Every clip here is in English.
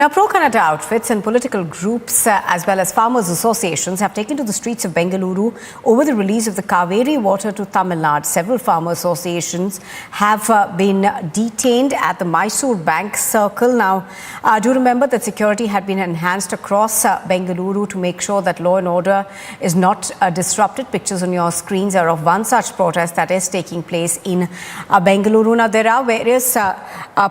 Now, pro-Kannada outfits and political groups as well as farmers' associations have taken to the streets of Bengaluru over the release of the Cauvery water to Tamil Nadu. Several farmer associations have been detained at the Mysore Bank Circle. Now, do remember that security had been enhanced across Bengaluru to make sure that law and order is not disrupted. Pictures on your screens are of one such protest that is taking place in Bengaluru. Now, there are various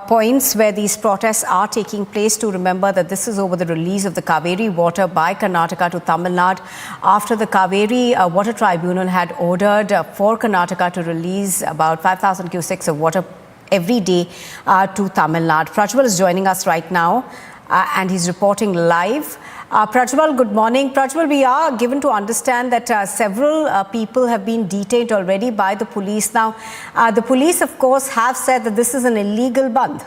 points where these protests are taking place. To remember that this is over the release of the Cauvery water by Karnataka to Tamil Nadu after the Cauvery Water Tribunal had ordered for Karnataka to release about 5,000 cusecs of water every day to Tamil Nadu. Prajwal is joining us right now and he's reporting live. Prajwal, good morning. Prajwal, we are given to understand that several people have been detained already by the police. Now, the police, of course, have said that this is an illegal bandh.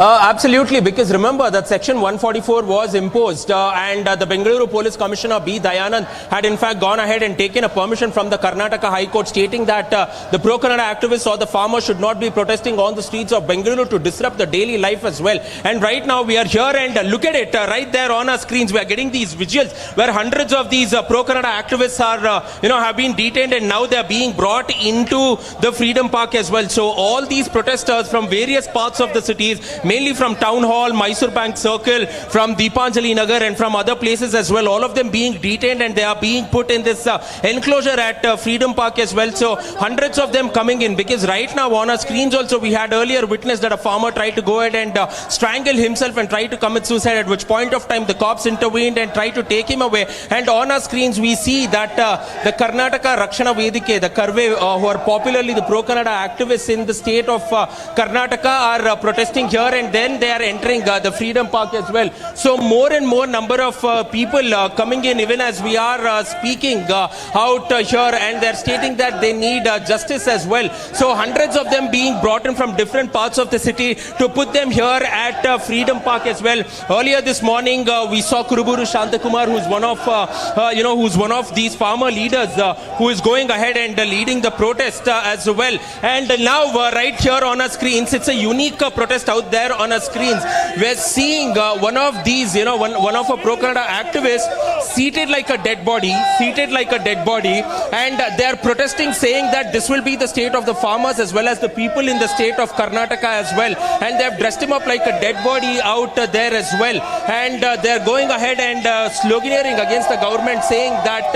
Absolutely, because remember that Section 144 was imposed and the Bengaluru Police Commissioner B. Dayanand had in fact gone ahead and taken a permission from the Karnataka High Court stating that the pro-Kannada activists or the farmers should not be protesting on the streets of Bengaluru to disrupt the daily life as well. And right now we are here and look at it right there on our screens. We are getting these visuals where hundreds of these pro-Kannada activists are, have been detained and now they are being brought into the Freedom Park as well. So all these protesters from various parts of the cities, mainly from Town Hall, Mysore Bank Circle, from Deepanjali Nagar and from other places as well, all of them being detained and they are being put in this enclosure at Freedom Park as well. So hundreds of them coming in, because right now on our screens also we had earlier witnessed that a farmer tried to go ahead and strangle himself and try to commit suicide, at which point of time the cops intervened and tried to take him away. And on our screens we see that the Karnataka Rakshana Vedike, the Cauvery, who are popularly the pro-Kannada activists in the state of Karnataka, are protesting here, and then they are entering the Freedom Park as well. So more and more number of people coming in even as we are speaking out here, and they're stating that they need justice as well. So hundreds of them being brought in from different parts of the city to put them here at Freedom Park as well. Earlier this morning we saw Kuruburu Shantakumar, who's one of these farmer leaders who is going ahead and leading the protest as well. And now right here on our screens, it's a unique protest out there on our screens. We're seeing one of these, one of a pro-Kannada activists seated like a dead body, and they're protesting, saying that this will be the state of the farmers as well as the people in the state of Karnataka as well. And they've dressed him up like a dead body out there as well. And they're going ahead and sloganeering against the government, saying that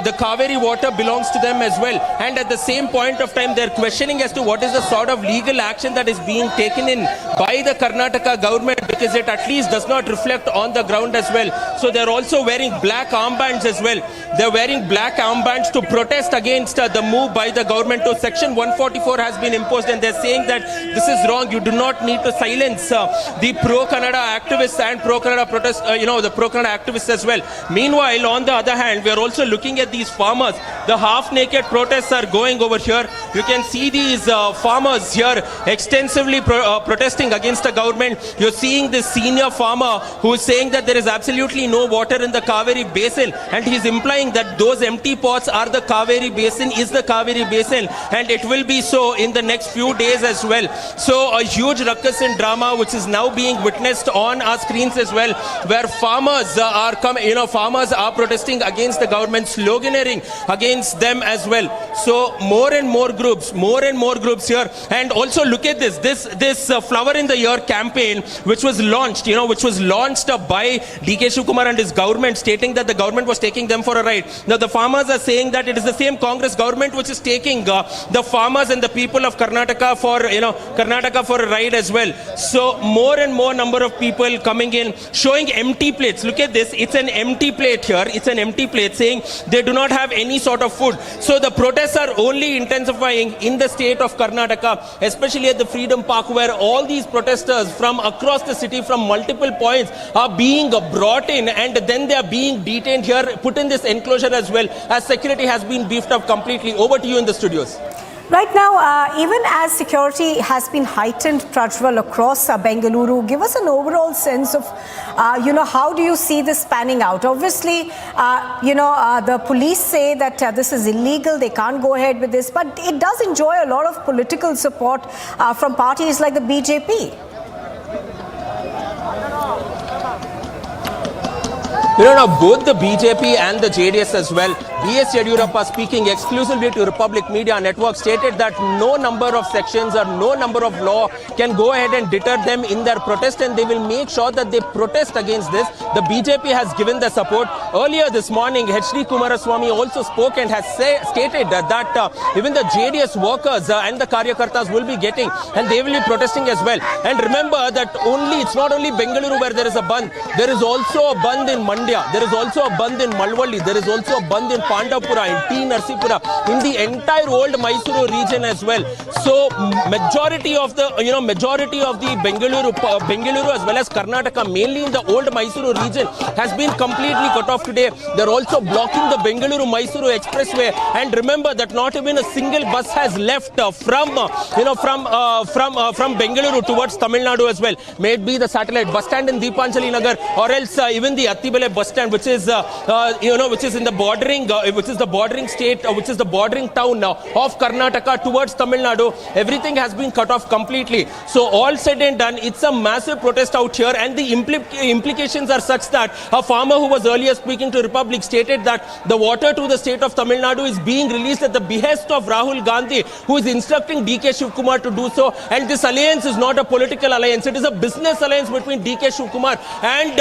the Cauvery water belongs to them as well. And at the same point of time, they're questioning as to what is the sort of legal action that is being taken in by the Karnataka government, because it at least does not reflect on the ground as well. So they're also wearing black armbands as well. They're wearing black armbands to protest against the move by the government. So Section 144 has been imposed, and they're saying that this is wrong. You do not need to silence the pro-Kannada activists and pro-Kannada protest, the pro-Kannada activists as well. Meanwhile, on the other hand, we are also looking at these farmers. The half-naked protests are going over here. You can see these farmers here extensively protesting against the government. You're seeing this senior farmer who is saying that there is absolutely no water in the Cauvery basin, and he's implying that those empty pots are the Cauvery basin, is the Cauvery basin, and it will be so in the next few days as well. So a huge ruckus and drama which is now being witnessed on our screens as well, where farmers are farmers are protesting against the government, sloganeering against them as well. So more and more groups here. And also look at this Flower in the Year campaign which was launched by D.K. Shivkumar and his government, stating that the government was taking them for a ride. Now the farmers are saying that it is the same Congress government which is taking the farmers and the people of Karnataka for a ride as well. So more and more number of people coming in, showing empty plates. Look at this, it's an empty plate here. It's an empty plate, saying they do not have any sort of food. So the protests are only intensifying in the state of Karnataka, especially at the Freedom Park, where all these protesters from across the city from multiple points are being brought in, and then they are being detained here, put in this enclosure as well, as security has been beefed up completely. Over to you in the studios. Right now, even as security has been heightened, Prajwal, across Bengaluru, give us an overall sense of, how do you see this panning out? Obviously, the police say that this is illegal, they can't go ahead with this, but it does enjoy a lot of political support from parties like the BJP. Both the BJP and the JDS as well. B.S. Yediyurappa, speaking exclusively to Republic Media Network, stated that no number of sections or no number of law can go ahead and deter them in their protest, and they will make sure that they protest against this. The BJP has given the support. Earlier this morning, H.D. Kumaraswamy also spoke and has stated that even the JDS workers and the Karyakartas will be getting, and they will be protesting as well. And remember that it's not only Bengaluru where there is a bandh, there is also a bandh in Mandya, there is also a bandh in Malwalli, there is also a bandh in Pandapura, in T. Narsipura, in the entire old Mysuru region as well. So majority of the Bengaluru as well as Karnataka, mainly in the old Mysuru region, has been completely cut off today. They're also blocking the Bengaluru-Mysuru expressway. And remember that not even a single bus has left from Bengaluru towards Tamil Nadu as well. May it be the satellite bus stand in Deepanjali Nagar, or else even the Attibale bus stand, which is in the bordering state, which is the bordering town now of Karnataka towards Tamil Nadu. Everything has been cut off completely. So all said and done, it's a massive protest out here, and the implications are such that a farmer who was earlier speaking to Republic stated that the water to the state of Tamil Nadu is being released at the behest of Rahul Gandhi, who is instructing DK Shivkumar to do so. And this alliance is not a political alliance, it is a business alliance between DK Shivkumar and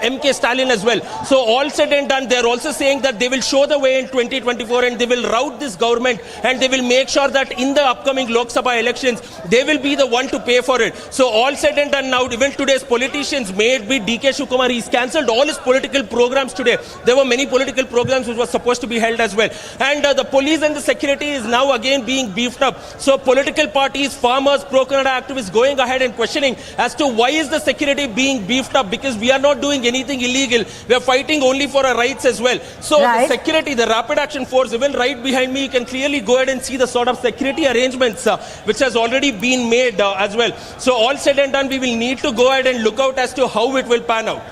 MK Stalin as well. So all said and done, they're also saying that they will show the way in 2024, and they will rout this government, and they will make sure that in the upcoming Lok Sabha elections, they will be the one to pay for it. So all said and done now, even today's politicians, may it be DK Shivkumar, he's cancelled all his political programs today. There were many political programs which were supposed to be held as well. And the police and the security is now again being beefed up. So political parties, farmers, Pro-Kannada activists going ahead and questioning as to why is the security being beefed up, because we are not doing anything illegal. We are fighting only for our rights as well. So the security, the rapid action force, even right behind me, you can clearly go ahead and see the sort of security arrangements which has already been made as well. So all said and done, we will need to go ahead and look out as to how it will pan out.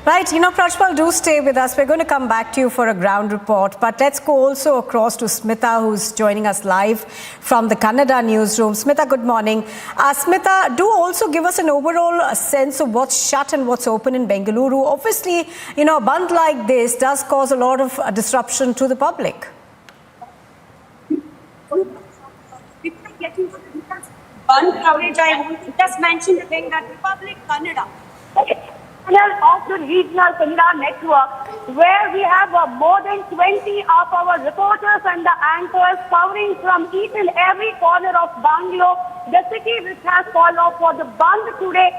Right, Prajwal, do stay with us. We're going to come back to you for a ground report. But let's go also across to Smita, who's joining us live from the Kannada newsroom. Smita, good morning. Smita, do also give us an overall sense of what's shut and what's open in Bengaluru. Obviously, a bandh like this does cause a lot of disruption to the public. Before getting to the bandh coverage, I want to just mention the thing that Republic Kannada of the regional Kannada network, where we have more than 20 of our reporters and the anchors covering from each and every corner of Bangalore, the city which has called off for the bandh today,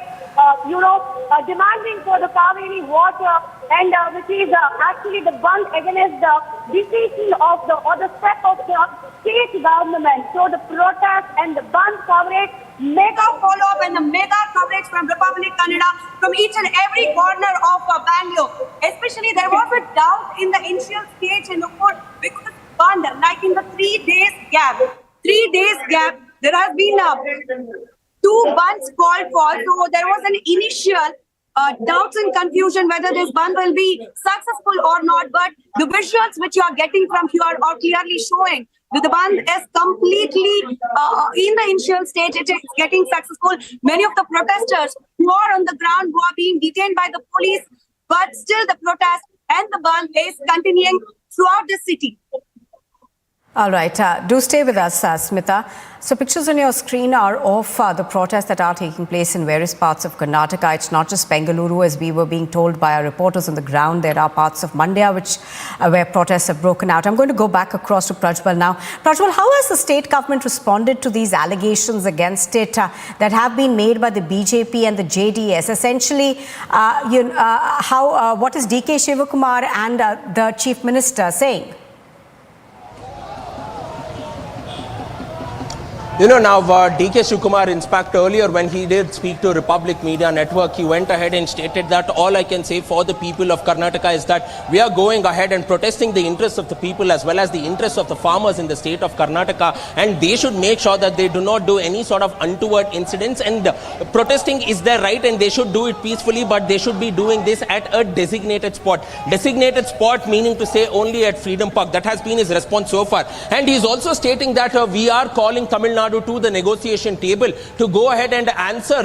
demanding for the Cauvery water, and which is actually the bandh against the decision of the step of the state government. So the protest and the bandh coverage, mega follow-up and the mega coverage from Republic Kannada from each and every corner of Bangalore. Especially there was a doubt in the initial stage in the court because bandh, like in the 3 days gap, there has been 2 bandhs called for. So there was an initial doubts and confusion whether this bandh will be successful or not. But the visuals which you are getting from here are clearly showing that the bandh is completely in the initial stage. It is getting successful. Many of the protesters who are on the ground, who are being detained by the police, but still the protest and the bandh is continuing throughout the city. All right. Do stay with us, Smita. So pictures on your screen are of the protests that are taking place in various parts of Karnataka. It's not just Bengaluru, as we were being told by our reporters on the ground. There are parts of Mandya where protests have broken out. I'm going to go back across to Prajwal now. Prajwal, how has the state government responded to these allegations against it that have been made by the BJP and the JDS? Essentially, what is DK Shivakumar and the Chief Minister saying? Now DK Shivakumar, in fact, earlier when he did speak to Republic Media Network, he went ahead and stated that all I can say for the people of Karnataka is that we are going ahead and protesting the interests of the people as well as the interests of the farmers in the state of Karnataka, and they should make sure that they do not do any sort of untoward incidents, and protesting is their right and they should do it peacefully, but they should be doing this at a designated spot. Designated spot meaning to say only at Freedom Park. That has been his response so far. And he is also stating that we are calling Tamil Nadu to the negotiation table to go ahead and answer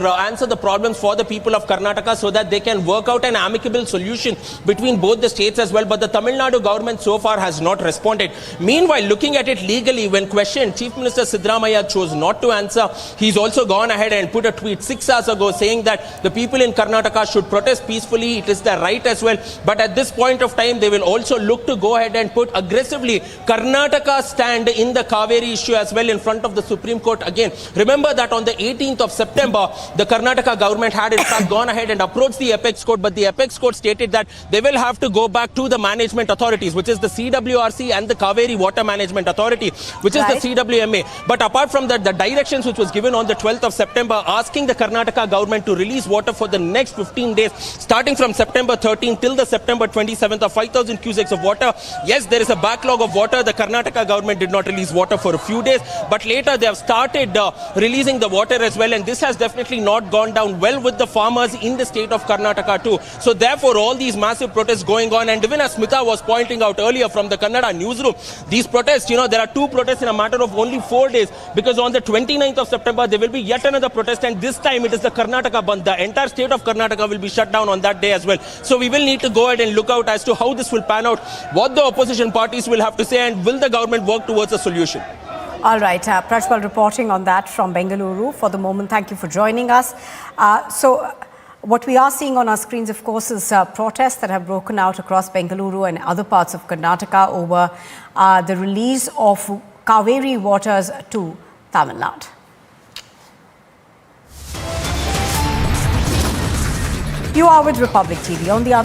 the problems for the people of Karnataka so that they can work out an amicable solution between both the states as well. But the Tamil Nadu government so far has not responded. Meanwhile, looking at it legally, when questioned, Chief Minister Siddaramaiah chose not to answer. He's also gone ahead and put a tweet 6 hours ago saying that the people in Karnataka should protest peacefully. It is their right as well. But at this point of time, they will also look to go ahead and put aggressively Karnataka stand in the Cauvery issue as well in front of the Supreme Court again. Remember that on the 18th of September, the Karnataka government had in fact gone ahead and approached the Apex Court, but the Apex Court stated that they will have to go back to the management authorities, which is the CWRC and the Cauvery Water Management Authority, which is the CWMA. But apart from that, the directions which was given on the 12th of September asking the Karnataka government to release water for the next 15 days, starting from September 13 till the September 27th of 5,000 cusecs of water. Yes, there is a backlog of water. The Karnataka government did not release water for a few days, but later they have started releasing the water as well, and this has definitely not gone down well with the farmers in the state of Karnataka too. So therefore, all these massive protests going on, and even as Smita was pointing out earlier from the Kannada newsroom, these protests, there are two protests in a matter of only 4 days, because on the 29th of September, there will be yet another protest, and this time it is the Karnataka Bandh. The entire state of Karnataka will be shut down on that day as well. So we will need to go ahead and look out as to how this will pan out, what the opposition parties will have to say, and will the government work towards a solution. All right, Prajwal reporting on that from Bengaluru. For the moment, thank you for joining us. What we are seeing on our screens, of course, is protests that have broken out across Bengaluru and other parts of Karnataka over the release of Cauvery waters to Tamil Nadu. You are with Republic TV. On the other